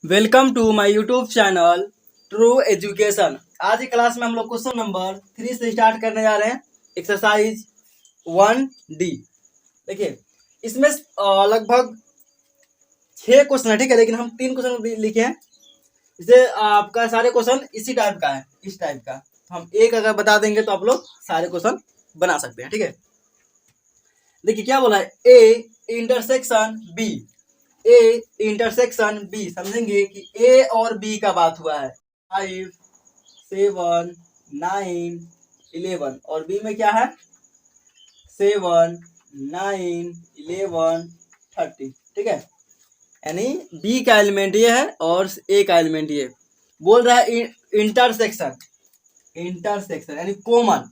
Welcome to my YouTube channel true education. आज की class में हम लोग क्वेश्चन नंबर 3 से स्टार्ट करने जा रहे हैं। Exercise 1D। देखिए इसमें लगभग 6 क्वेश्चन है, ठीक है, लेकिन हम 3 क्वेश्चन लिखे हैं। इसे आपका सारे क्वेश्चन इसी टाइप का है, इस टाइप का। हम एक अगर बता देंगे तो आप लोग सारे क्वेश्चन बना सकते हैं, ठीक है। देखिए क्या बोला है, A intersection B. A intersection B, समझेंगे कि ए और बी का बात हुआ है। 5 7 9 11 और बी में क्या है 7 9 11 30, ठीक है। यानी बी का एलिमेंट ये है और ए का एलिमेंट ये। बोल रहा है इंटरसेक्शन, इंटरसेक्शन यानी कॉमन।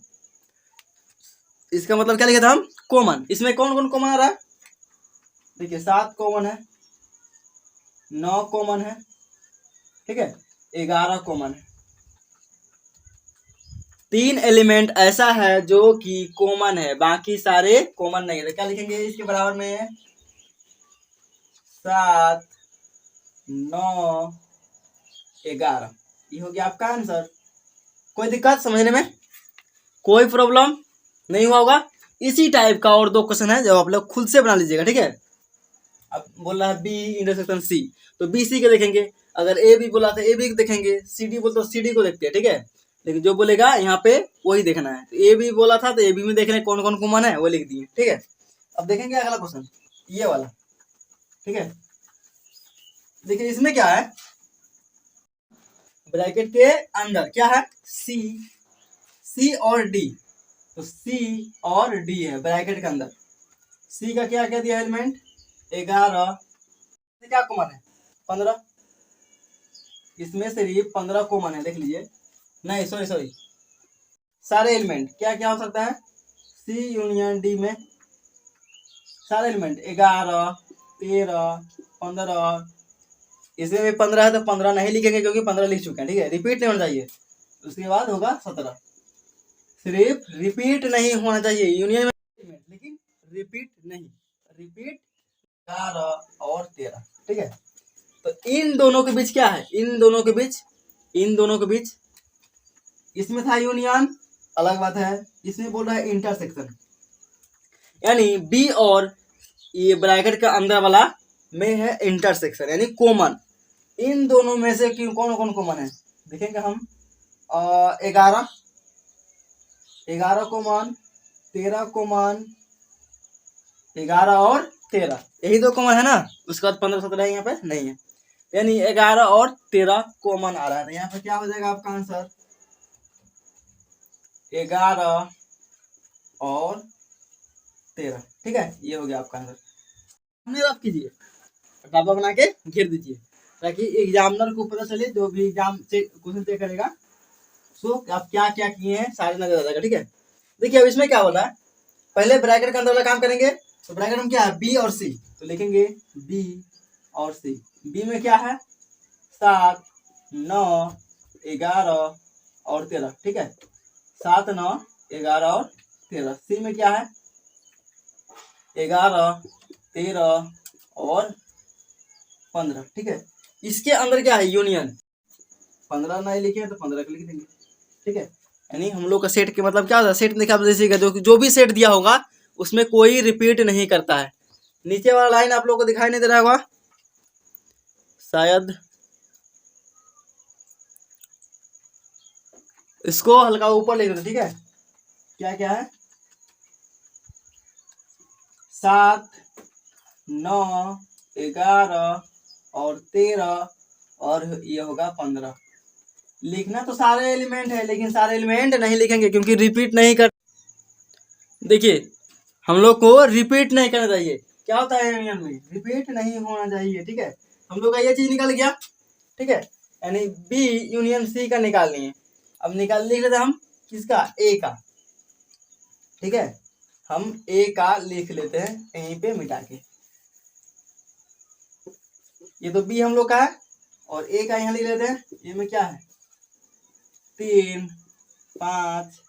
इसका मतलब क्या लिखा था हम, कॉमन। इसमें कौन कौन कॉमन आ रहा है, देखिए 7 कॉमन है, 9 कॉमन है, ठीक है, 11 कॉमन है। 3 एलिमेंट ऐसा है जो कि कॉमन है, बाकी सारे कॉमन नहीं है। तो क्या लिखेंगे इसके बराबर में, 7 9 11। ये हो गया आपका आंसर। कोई दिक्कत समझने में, कोई प्रॉब्लम नहीं हुआ होगा। इसी टाइप का और 2 क्वेश्चन है जो आप लोग खुद से बना लीजिएगा, ठीक है। अब बोल रहा है बी इंटरसेक्शन सी, तो बी सी के देखेंगे। अगर ए बी बोला तो ए बी देखेंगे, सी डी बोल तो सी डी को देखते हैं, ठीक है। लेकिन जो बोलेगा यहाँ पे वही देखना है। तो ए बी बोला था तो ए बी में देखना है कौन कौन कॉमन है, वो लिख दिए, ठीक है। अब देखेंगे अगला क्वेश्चन, ये वाला, ठीक है। देखिए इसमें क्या है, ब्रैकेट के अंदर क्या है, सी, सी और डी। तो सी और डी है ब्रैकेट के अंदर। सी का क्या क्या दिया एलिमेंट, 11। क्या कॉमन है, 15। इसमें सिर्फ 15 कॉमन है, देख लीजिए। नहीं सॉरी, सारे एलिमेंट क्या क्या हो सकता है, सी यूनियन डी में सारे एलिमेंट 11 13 15। इसमें भी 15 है तो 15 नहीं लिखेंगे क्योंकि 15 लिख चुके हैं, ठीक है। रिपीट नहीं होना चाहिए। उसके बाद होगा 17। सिर्फ रिपीट नहीं होना चाहिए यूनियन में, लेकिन रिपीट नहीं। रिपीट 11 और 13, ठीक है। तो इन दोनों के बीच क्या है, इन दोनों के बीच इसमें था यूनियन, अलग बात है। इसमें बोल रहा है इंटरसेक्शन, यानी बी और ये ब्रैकेट का अंदर वाला में है इंटरसेक्शन यानी कॉमन। इन दोनों में से कौन कौन कॉमन है, देखेंगे हम। 11 कॉमन, 13 कॉमन, 11 और 13, यही 2 कॉमन है ना। उसके बाद 15 17 यहाँ पे नहीं है, यानी 11 और 13 कॉमन आ रहा है। यहाँ पे क्या हो जाएगा आपका आंसर, 11 और 13, ठीक है। ये हो गया आपका आंसर। हमने रफ कीजिए, डाबा बना के घेर दीजिए, ताकि एग्जामिनर को पता चले, जो भी एग्जाम से क्वेश्चन चेक करेगा, सो आप क्या क्या किए हैं सारे नजर आ जाएगा, ठीक है। देखिए अब इसमें क्या बोला है, पहले ब्रैकेट के अंदर वाला काम करेंगे। तो ब्रैकेट में क्या है, बी और सी, तो लिखेंगे बी और सी। बी में क्या है, 7 9 11 और 13, ठीक है। 7 9 11 और 13। सी में क्या है, 11 13 और 15, ठीक है। इसके अंदर क्या है, यूनियन। 15 नहीं लिखे तो 15 लिख देंगे, ठीक है। यानी हम लोग का सेट के मतलब क्या होता है, सेट देखा देखिएगा, जो भी सेट दिया होगा उसमें कोई रिपीट नहीं करता है। नीचे वाला लाइन आप लोगों को दिखाई नहीं दे रहा होगा शायद, इसको हल्का ऊपर लिख दो, ठीक है। क्या क्या है, 7 9 11 और 13 और ये होगा 15। लिखना तो सारे एलिमेंट है, लेकिन सारे एलिमेंट नहीं लिखेंगे क्योंकि रिपीट नहीं कर। देखिए हम लोग को रिपीट नहीं करना चाहिए। क्या होता है यूनियन में, रिपीट नहीं होना चाहिए, ठीक है। हम लोग का ये चीज निकल गया, ठीक है। यानी बी यूनियन सी का निकालनी है। अब निकाल लिख लेते हम किसका, ए का, ठीक है। हम ए का लिख लेते हैं यहीं पे मिटा के। ये तो बी हम लोग का है और ए का यहाँ लिख लेते हैं। ए में क्या है, 3 5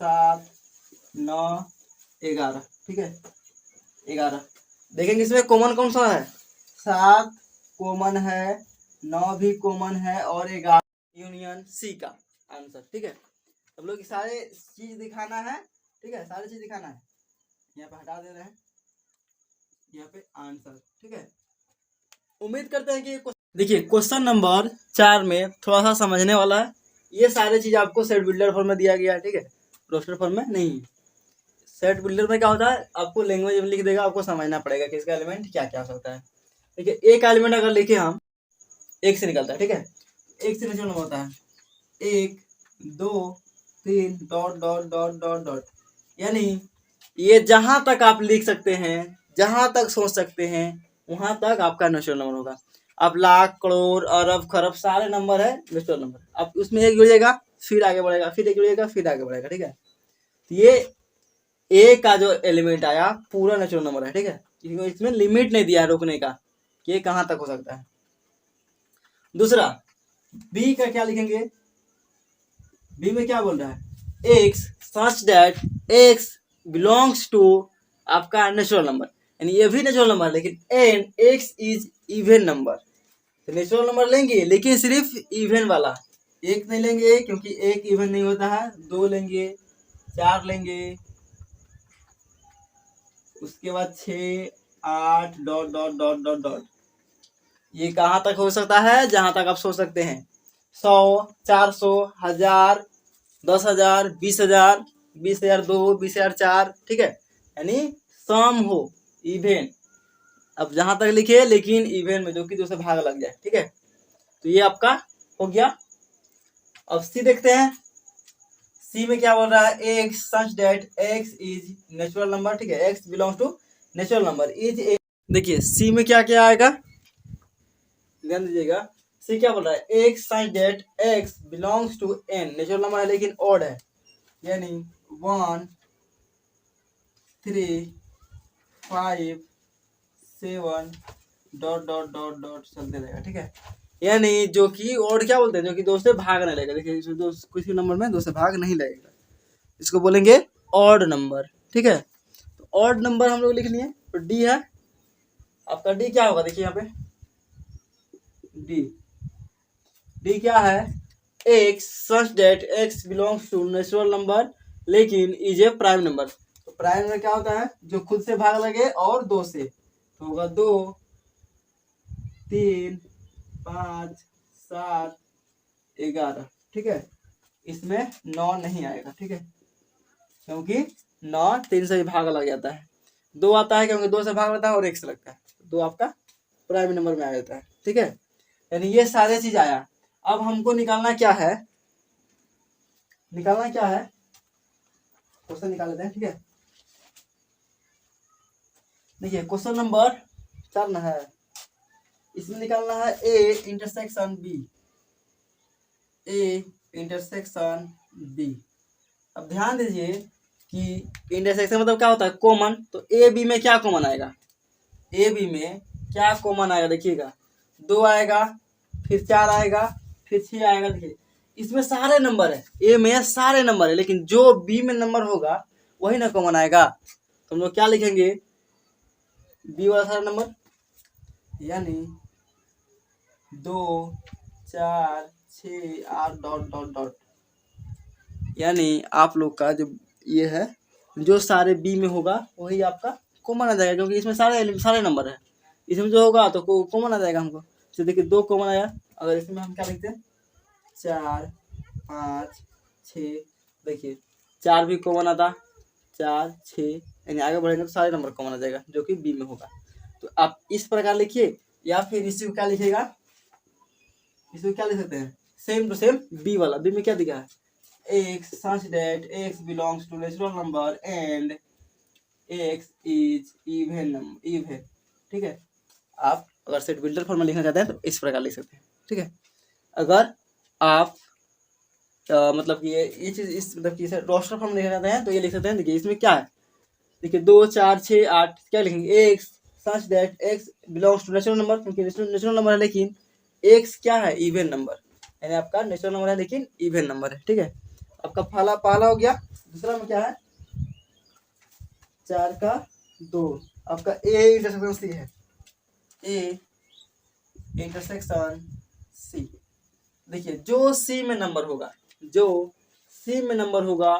7 9 11, ठीक है, 11। देखेंगे इसमें कॉमन कौन सा है, 7 कॉमन है, 9 भी कॉमन है और 11 यूनियन सी का आंसर। ठीक है, हम लोग सारे चीज दिखाना है। ठीक है, सारी चीज दिखाना है। यहाँ पे हटा दे रहे हैं, यहाँ पे आंसर। ठीक है, उम्मीद करते हैं कि देखिए क्वेश्चन नंबर 4 में थोड़ा सा समझने वाला है। ये सारे चीज आपको सेट बिल्डर फॉर्म में दिया गया है। ठीक है, रोस्टर फॉर्म में नहीं। सेट बिल्डर में क्या होता है, आपको लैंग्वेज में लिख देगा, आपको समझना पड़ेगा कि इसका एलिमेंट क्या क्या हो सकता है। देखिए, एक एलिमेंट अगर लिखे हम, एक से निकलता है। ठीक है, एक से नेचुरल नंबर होता है 1 2 3 dot dot dot dot dot, यानी ये जहां तक आप लिख सकते हैं, जहां तक सोच सकते हैं, वहां तक आपका नेचुरल नंबर होगा। आप लाख करोड़ अरब खरब सारे नंबर है नेचुरल नंबर। आप उसमें एक जुड़ेगा, फिर आगे बढ़ेगा, फिर एक जुड़ेगा, फिर आगे बढ़ेगा। ठीक है, तो ये ए का जो एलिमेंट आया पूरा नेचुरल नंबर है। ठीक है, इसमें लिमिट नहीं दिया है रोकने का कि ये कहां तक हो सकता है। दूसरा, बी का क्या लिखेंगे, बी में क्या बोल रहा है, x such that x belongs to आपका नेचुरल नंबर, यानी ये भी नेचुरल नंबर है, लेकिन N x is even number. तो नेचुरल नंबर लेंगे लेकिन सिर्फ इवन वाला, एक नहीं लेंगे क्योंकि एक इवन नहीं होता है, 2 लेंगे, 4 लेंगे, उसके बाद 6 8 dot dot dot dot dot. ये कहाँ तक हो सकता है, जहां तक आप सोच सकते हैं। 100 400 1000 10,000 20,000 20,002 20,004। ठीक है, यानी सम हो, इवेन। अब जहां तक लिखे लेकिन इवेन में, जो कि 2 से भाग लग जाए। ठीक है, तो ये आपका हो गया। अब सी देखते हैं, सी में क्या बोल रहा है, x such that x is natural number. ठीक है, x belongs to natural number is A. देखिए सी में क्या क्या आएगा, ध्यान दीजिएगा। सी क्या बोल रहा है, x such that x belongs to N, natural number है लेकिन ऑड है, यानी 1 3 5 7 डॉट डॉट डॉट डॉट चलते रहेगा। ठीक है, यानी जो कि और क्या बोलते हैं, जो कि 2 से भाग नहीं लगेगा। देखिए किसी नंबर में 2 से भाग नहीं लगेगा, इसको बोलेंगे ऑड नंबर। ठीक है, तो ऑड नंबर हम लोग लिख लिए। तो डी है आपका, डी क्या होगा, देखिए यहाँ पे डी, डी क्या है, x such that x belongs to natural number लेकिन इज ए प्राइम नंबर। तो प्राइम नंबर क्या होता है, जो खुद से भाग लगे और 2 से, तो होगा 2 3 5 7 11। ठीक है, इसमें 9 नहीं आएगा। ठीक है, क्योंकि 9 3 से भाग लग जाता है, 2 आता है क्योंकि 2 से भाग लगता है और 1 से लगता है, 2 आपका प्राइम नंबर में आ जाता है। ठीक है, यानी ये सारे चीज आया। अब हमको निकालना क्या है, निकालना क्या है, क्वेश्चन निकाल लेते हैं। ठीक है, देखिए क्वेश्चन नंबर 4 ना है, इसमें निकालना है A intersection B, A intersection B. अब ध्यान दीजिए कि इंटरसेक्शन मतलब क्या होता है, कॉमन। तो ए बी में क्या कॉमन आएगा, ए बी में क्या कॉमन आएगा, देखिएगा 2 आएगा, फिर 4 आएगा, फिर 6 आएगा। देखिए इसमें सारे नंबर है, ए में सारे नंबर है, लेकिन जो बी में नंबर होगा वही ना कॉमन आएगा। तो हम लोग क्या लिखेंगे, बी वाला सारा नंबर, यानी 2 4 6 8 डॉट डॉट डॉट, यानी आप लोग का जो ये है, जो सारे बी में होगा वही आपका कॉमन आ जाएगा, क्योंकि इसमें सारे नंबर है। इसमें जो होगा तो कॉमन आ जाएगा हमको। तो देखिए 2 कॉमन आया, अगर इसमें हम क्या लिखते हैं 4 5 6, देखिए 4 भी कॉमन आता, 4 6, यानी आगे बढ़ेंगे तो सारे नंबर कॉमन आ जाएगा जो कि बी में होगा। तो आप इस प्रकार लिखिए, या फिर इसी को क्या लिखेगा, इसको क्या लिख सकते हैं, सेम टू सेम बी वाला। बी में क्या दिखा है, x such that x belongs to natural number and x is even। ठीक है, आप अगर सेट बिल्डर फॉर्म में लिखना चाहते हैं तो इस प्रकार लिख सकते हैं। ठीक है, अगर आप मतलब कि ये चीज इस मतलब कि रोस्टर फॉर्म में लिखना चाहते हैं तो ये लिख सकते हैं। देखिए इसमें क्या है, देखिए 2 4 6 8 क्या लिखेंगे, x such that x belongs to natural number, क्योंकि नेचुरल नंबर है लेकिन x क्या है, इवन नंबर, यानी आपका नेचुरल नंबर है लेकिन इवन नंबर है। ठीक है, आपका पहला हो गया। दूसरा में क्या है, 4 का 2, आपका ए इंटरसेक्शन सी है, ए इंटरसेक्शन सी। देखिए जो सी में नंबर होगा, जो सी में नंबर होगा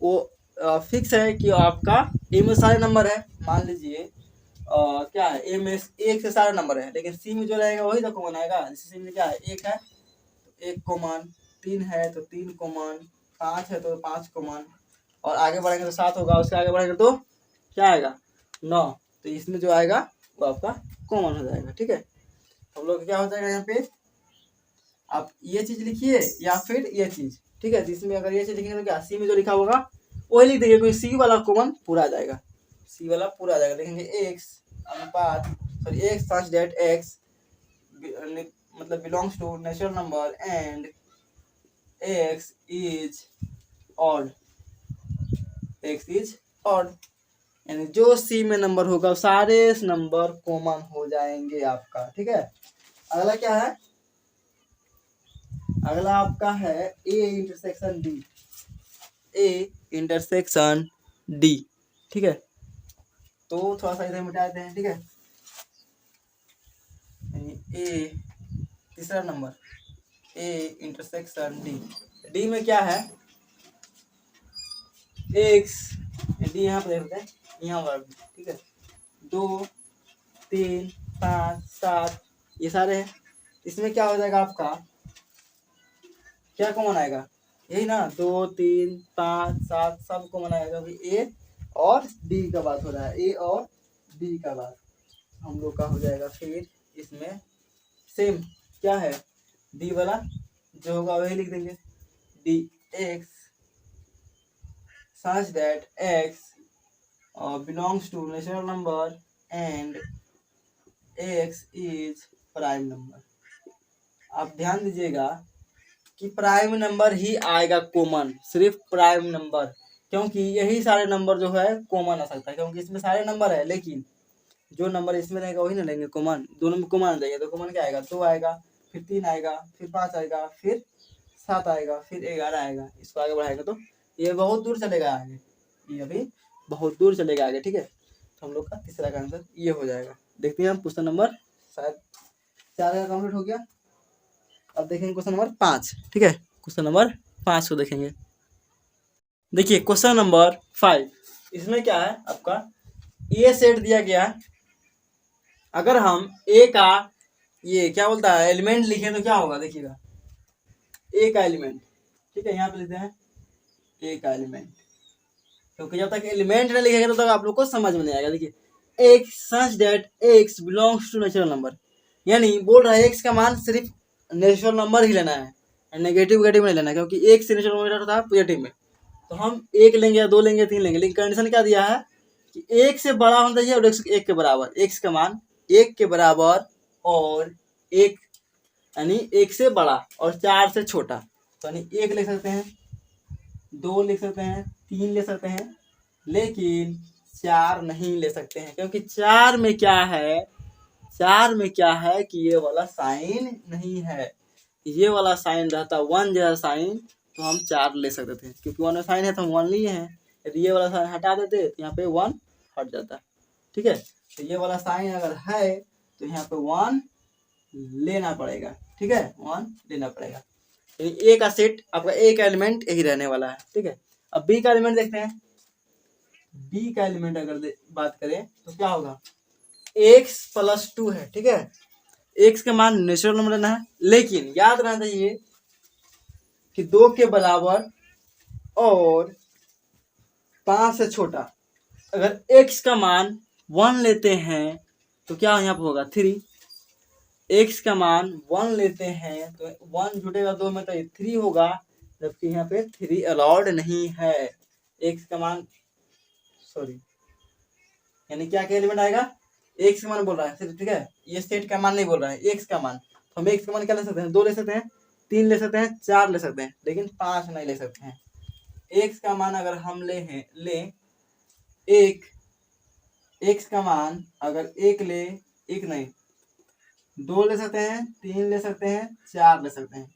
वो फिक्स है कि आपका ए में सारे नंबर है। मान लीजिए क्या है, ए में एक से सारे नंबर है, लेकिन सी में जो रहेगा वही तो कॉमन आएगा। जैसे सी में क्या है, एक है तो एक कॉमन, तीन है तो तीन कॉमन, पाँच है तो पाँच कॉमन, और आगे बढ़ेंगे तो सात होगा, उसके आगे बढ़ेंगे तो क्या आएगा, नौ। तो इसमें जो आएगा वो आपका कॉमन हो जाएगा। ठीक है, हम लोग क्या हो जाएगा यहाँ पे, आप ये चीज लिखिए या फिर ये चीज। ठीक है, जिसमें अगर ये चीज लिखेंगे तो क्या, सी में जो लिखा होगा वही लिख देंगे, क्योंकि सी वाला कॉमन पूरा आ जाएगा, सी वाला पूरा आ जाएगा। लिखेंगे एक्स अनुपात sorry x such that x मतलब belongs to natural number and x is odd, x is odd, यानी जो सी में नंबर होगा सारे नंबर कॉमन हो जाएंगे आपका। ठीक है, अगला क्या है, अगला आपका है A intersection D, A intersection D. ठीक है, तो थोड़ा सा इधर मिटा देते हैं। ठीक है, ए तीसरा number, A intersection D, D में क्या है, एक्स, डी यहाँ पे देखते हैं, यहाँ पर। ठीक है, 2 3 5 7 ये सारे हैं। इसमें क्या हो जाएगा आपका, क्या कॉमन आएगा, यही ना, 2 3 5 7 सब कॉमन आएगा, क्योंकि ए और डी का बात हो रहा है, ए और डी का बात हम लोग का हो जाएगा। फिर इसमें सेम क्या है, डी वाला जो होगा वही लिख देंगे, D x such that x belongs to natural number and x is prime number। आप ध्यान दीजिएगा कि प्राइम नंबर ही आएगा कॉमन, सिर्फ प्राइम नंबर, क्योंकि यही सारे नंबर जो है कॉमन आ सकता है, क्योंकि इसमें सारे नंबर है, लेकिन जो नंबर इसमें रहेगा वही ना लेंगे कॉमन, दोनों में कॉमन आ जाएगा। तो कॉमन क्या आएगा, 2 आएगा, फिर 3 आएगा, फिर 5 आएगा, फिर 7 आएगा, फिर 11 आएगा। इसको आगे बढ़ाएगा तो ये बहुत दूर चलेगा आगे, ये अभी बहुत दूर चलेगा आगे। ठीक है, तो हम लोग का तीसरा का आंसर ये हो जाएगा। देखते हैं हम क्वेश्चन नंबर शायद 4 का कंप्लीट हो गया। अब देखेंगे क्वेश्चन नंबर 5। ठीक है, क्वेश्चन नंबर 5 को देखेंगे। देखिए क्वेश्चन नंबर 5, इसमें क्या है आपका, ये सेट दिया गया है, अगर हम ए का ये क्या बोलता है एलिमेंट लिखें तो क्या होगा, देखिएगा ए का एलिमेंट। ठीक है, यहाँ पे लिखते हैं ए का एलिमेंट, क्योंकि जब तक एलिमेंट नहीं लिखेगा तब तक आप लोग को समझ में नहीं आएगा। देखिए x such that x belongs to natural number, यानी बोल रहा है एक्स का मान सिर्फ नेचुरल नंबर ही लेना है, नेगेटिव नहीं लेना है, क्योंकि एक से नेचुरल नंबर था पॉजिटिव में, तो हम एक लेंगे या 2 लेंगे 3 लेंगे, लेकिन कंडीशन क्या दिया है कि एक से बड़ा होना चाहिए और एक के बराबर, एक्स का मान 1 के बराबर और एक, यानी 1 से बड़ा और 4 से छोटा। तो यानी 1 लिख सकते हैं, 2 लिख सकते हैं, 3 ले सकते हैं, लेकिन 4 नहीं ले सकते हैं, क्योंकि 4 में क्या है, 4 में क्या है कि ये वाला साइन नहीं है। ये वाला साइन रहता 1 जैसा साइन तो हम 4 ले सकते थे, क्योंकि 1 में साइन है तो हम 1 लिए हैं। यदि ये वाला साइन हटा देते तो यहाँ पे 1 हट जाता। ठीक है, तो ये वाला साइन अगर है तो यहाँ पे 1 लेना पड़ेगा। ठीक है, 1 लेना पड़ेगा। ए का सेट आपका, ए का एलिमेंट यही रहने वाला है। ठीक है, अब बी का एलिमेंट देखते हैं। बी का एलिमेंट अगर बात करें तो क्या होगा, x + 2 है। ठीक है, x का मान नेचुरल नंबर लेना है, लेकिन याद रहना चाहिए कि 2 के बराबर और 5 से छोटा। अगर x का मान 1 लेते हैं तो क्या यहाँ पे होगा 3, x का मान 1 लेते हैं तो 1 जुटेगा 2 में तो 3 होगा, जबकि यहाँ पे 3 अलाउड नहीं है। x का मान सॉरी यानी क्या एलिमेंट आएगा, x का मान बोल रहा है सिर्फ। ठीक है, ये सेट का मान नहीं बोल रहा है, x का मान। तो हम x का मान क्या ले सकते हैं, 2 ले सकते हैं, 3 ले सकते हैं, 4 ले सकते हैं, लेकिन 5 नहीं ले सकते हैं। x का मान अगर हम ले एक, x का मान अगर 1 ले, 1 नहीं 2 ले सकते हैं, 3 ले सकते हैं, 4 ले सकते हैं,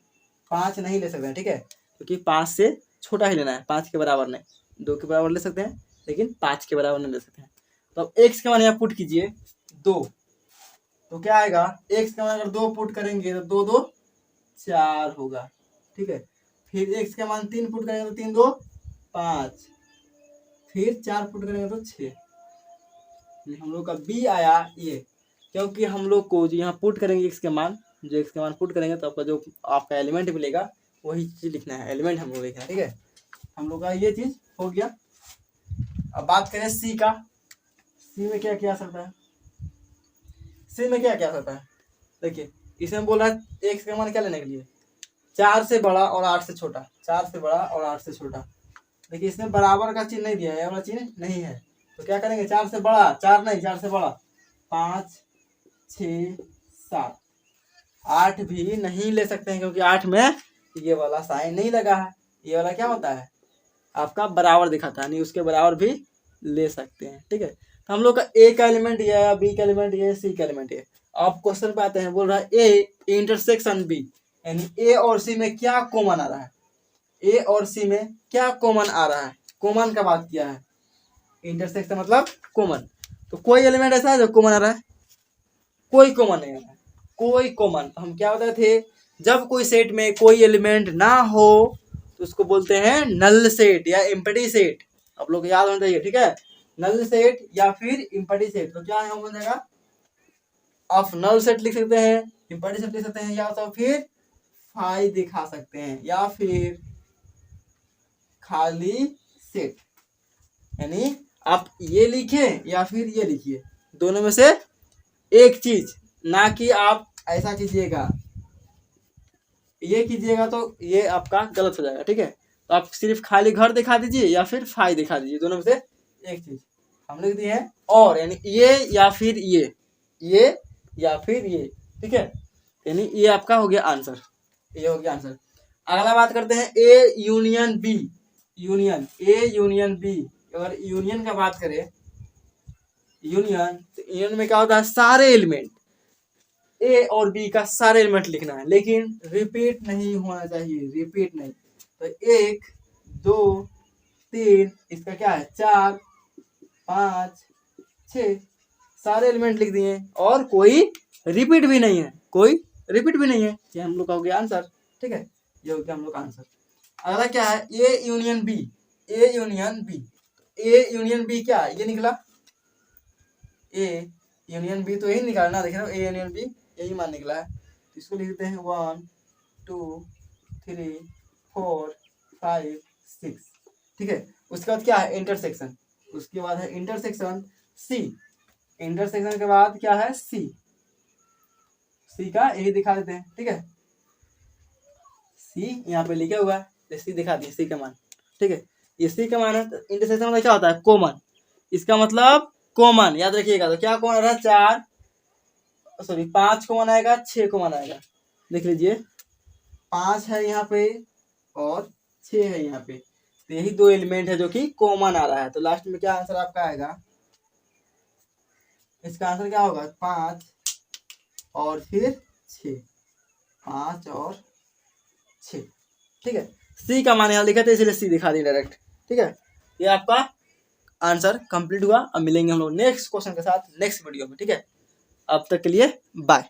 5 नहीं ले सकते हैं। ठीक है, क्योंकि 5 से छोटा ही लेना है, 5 के बराबर नहीं। 2 के बराबर ले सकते हैं लेकिन 5 के बराबर नहीं ले सकते हैं। तो अब x का मान यहाँ पुट कीजिए 2, तो क्या आएगा, x का मान अगर 2 पुट करेंगे तो 2 2 4 होगा, ठीक है। फिर x का मान 3 पुट करेंगे तो 3 2 5, फिर 4 पुट करेंगे तो 6। हम लोग का बी आया ये, क्योंकि हम लोग को जो यहाँ पुट करेंगे x के मान, जो x के मान पुट करेंगे तो आपका जो आपका एलिमेंट मिलेगा वही चीज लिखना है, एलिमेंट हम लोग लिखना है, ठीक है। हम लोग का ये चीज हो गया। अब बात करें सी का, सी में क्या क्या आ सकता है, सी में क्या क्या आ सकता है। देखिए इसमें बोला x का मान क्या लेने के लिए, 4 से बड़ा और 8 से छोटा, 4 से बड़ा और 8 से छोटा। देखिए इसमें बराबर का चिन्ह नहीं दिया है, ये वाला चिन्ह नहीं है, तो क्या करेंगे 4 से बड़ा, 4 नहीं 4 से बड़ा 5 6 7, 8 भी नहीं ले सकते हैं क्योंकि 8 में ये वाला साइन नहीं लगा है। ये वाला क्या होता है आपका बराबर दिखाता है, नहीं उसके बराबर भी ले सकते हैं, ठीक है। तो हम लोग का ए का एलिमेंट ये है, बी का एलिमेंट ये, सी का एलिमेंट ये। आप क्वेश्चन पे आते हैं, बोल रहा है ए इंटरसेक्शन बी, यानी ए और सी में क्या कॉमन आ रहा है, ए और सी में क्या कॉमन आ रहा है, कॉमन का बात किया है, इंटरसेक्शन मतलब कॉमन। तो कोई एलिमेंट ऐसा है जो कॉमन आ रहा है, कोई कॉमन नहीं आ रहा है, कोई कॉमन। तो हम क्या बताए थे, जब कोई सेट में कोई एलिमेंट ना हो तो उसको बोलते हैं नल सेट या एम्प्टी सेट, आप लोग याद होना चाहिए, ठीक है। नल सेट या फिर एम्प्टी सेट, तो क्या है हो जाएगा, आप नल सेट लिख सकते हैं, एम्प्टी सेट लिख सकते हैं, या तो फिर फाई दिखा सकते हैं, या फिर खाली सेट, यानी आप ये लिखे या फिर ये लिखिए, दोनों में से एक चीज, ना कि आप ऐसा कीजिएगा, ये कीजिएगा तो ये आपका गलत हो जाएगा, ठीक है। तो आप सिर्फ खाली घर दिखा दीजिए या फिर फाई दिखा दीजिए, दोनों में से एक चीज हम लिख दिए हैं, और यानी ये या फिर ये या फिर ये, ठीक है। यानी ये आपका हो गया आंसर, ये हो गया आंसर। अगला बात करते हैं A union B, union A union B. अगर यूनियन का बात करें, यूनियन, तो यूनियन में क्या होता है, सारे एलिमेंट ए और बी का सारे एलिमेंट लिखना है, लेकिन रिपीट नहीं होना चाहिए, रिपीट नहीं। तो 1 2 3, इसका क्या है 4 5 6, सारे एलिमेंट लिख दिए और कोई रिपीट भी नहीं है, कोई रिपीट भी नहीं है, ये हम लोग का हो गया आंसर, ठीक है। ये हो गया हम लोग का आंसर। अगला क्या है, A union B, A union B, A union B क्या है, ये निकला ए यूनियन बी, तो यही निकालना, देख रहे हो ए यूनियन बी यही मान निकला है। तो इसको लिख देते हैं 1 2 3 4 5 6, ठीक है। उसके बाद क्या है इंटरसेक्शन, उसके बाद है इंटरसेक्शन सी, इंटरसेक्शन के बाद क्या है सी, सी का यही दिखा देते हैं, ठीक है। सी यहाँ पे लिखा हुआ है, सी दिखा दिए, सी का मान, ठीक है। ये सी का मान है, तो इंटरसेक्शन में क्या होता है कॉमन, इसका मतलब कॉमन याद रखिएगा। तो क्या कॉमन आ रहा है, 5 कॉमन आएगा, 6 कॉमन आएगा, देख लीजिए 5 है यहाँ पे और 6 है यहाँ पे, तो यही दो एलिमेंट है जो कि कॉमन आ रहा है। तो लास्ट में क्या आंसर आपका आएगा, इसका आंसर क्या होगा 5 और फिर 6, 5 और 6, ठीक है। सी का मान यहाँ लिखा था इसलिए सी दिखा दी डायरेक्ट, ठीक है। ये आपका आंसर कंप्लीट हुआ। अब मिलेंगे हम लोग नेक्स्ट क्वेश्चन के साथ नेक्स्ट वीडियो में, ठीक है। अब तक के लिए बाय।